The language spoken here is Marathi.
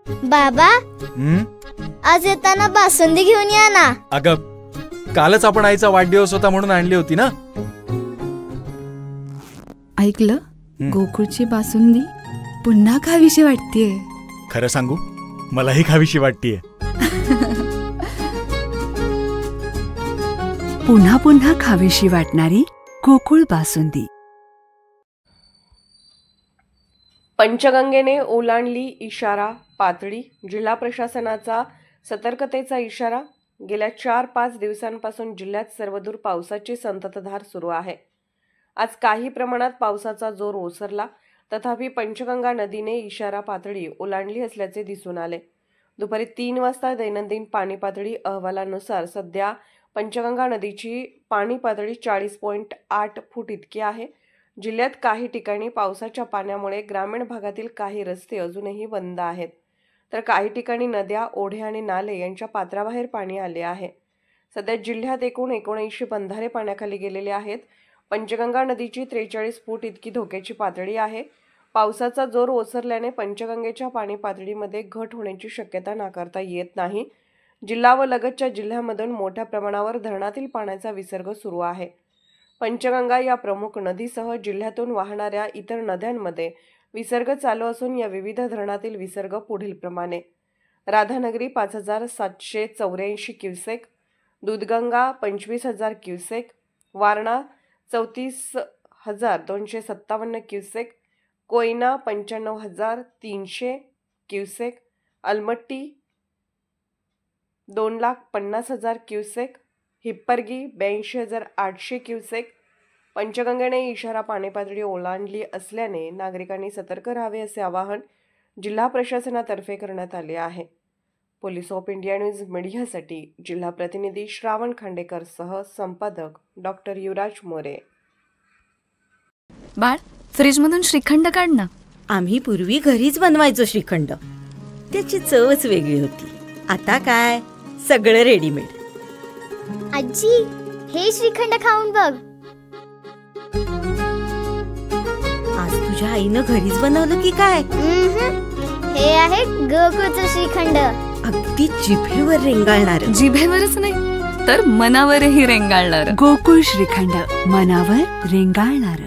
बाबा, आज येताना बासुंदी घेऊन या ना. अगं, कालच आपण आईचा वाढदिवस होता म्हणून आणली होती ना. ऐकलं, गोकुळची बासुंदी पुन्हा खावीशी वाटतेय. खरं सांगू, मलाही खावीशी वाटतेय. पुन्हा पुन्हा खावीशी वाटणारी गोकुळ बासुंदी. पंचगंगेने ओलांडली इशारा पातळी. जिल्हा प्रशासनाचा सतर्कतेचा इशारा. गेल्या 4-5 दिवसांपासून जिल्ह्यात सर्वदूर पावसाची संततधार सुरू आहे. आज काही प्रमाणात पावसाचा जोर ओसरला, तथापि पंचगंगा नदीने इशारा पातळी ओलांडली असल्याचे दिसून आले. दुपारी 3 वाजता दैनंदिन पाणी पातळी अहवालानुसार सध्या पंचगंगा नदीची पाणी पातळी 40.8 फूट इतकी आहे. जिल्ह्यात काही ठिकाणी पावसाच्या पाण्यामुळे ग्रामीण भागातील काही रस्ते अजूनही बंद आहेत, तर काही ठिकाणी नद्या, ओढे आणि नाले यांच्या पात्राबाहेर पाणी आले आहे. सध्या जिल्ह्यात एकूण 79 बंधारे पाण्याखाली गेलेले आहेत. पंचगंगा नदीची 43 फूट इतकी धोक्याची पातळी आहे. पावसाचा जोर ओसरल्याने पंचगंगेच्या पाणी पातळीमध्ये घट होण्याची शक्यता नाकारता येत नाही. जिल्हा व लगतच्या जिल्ह्यामधून मोठ्या प्रमाणावर धरणातील पाण्याचा विसर्ग सुरू आहे. पंचगंगा या प्रमुख नदीसह जिल्ह्यातून वाहणाऱ्या इतर नद्यांमध्ये विसर्ग चालू असून या विविध धरणातील विसर्ग पुढील प्रमाणे: Radhanagari 5784 cusec, Dudhganga 25,000 cusec, Warna 34,257 cusec, Koyna 95,300 cusec, Almatti 2,50,000 cusec, Hipparagi 82,800 cusec. पंचगंगेने इशारा पाणी पातळी ओलांडली असल्याने नागरिकांनी सतर्क राहावे असे आवाहन जिल्हा प्रशासनातर्फे करण्यात आले आहे. पोलीस ऑफ इंडिया न्यूज मीडियासाठी जिल्हा प्रतिनिधी श्रावण खांडेकर सह संपादक डॉक्टर युवराज मोरे. बाळ, फ्रीजमधून श्रीखंड काढ ना. आम्ही पूर्वी घरीच बनवायचो श्रीखंड. त्याची चवच वेगळी होती. आता काय, सगळं रेडीमेड. आजी, हे श्रीखंड खाऊन बघ. आज तुझ्या आईनं घरीच बनवलं की काय? हे आहे गोकुळचं श्रीखंड. अगदी जिभेवर रेंगाळणार. जिभेवरच नाही तर मनावरही रेंगाळणार. गोकुळ श्रीखंड, मनावर रेंगाळणार.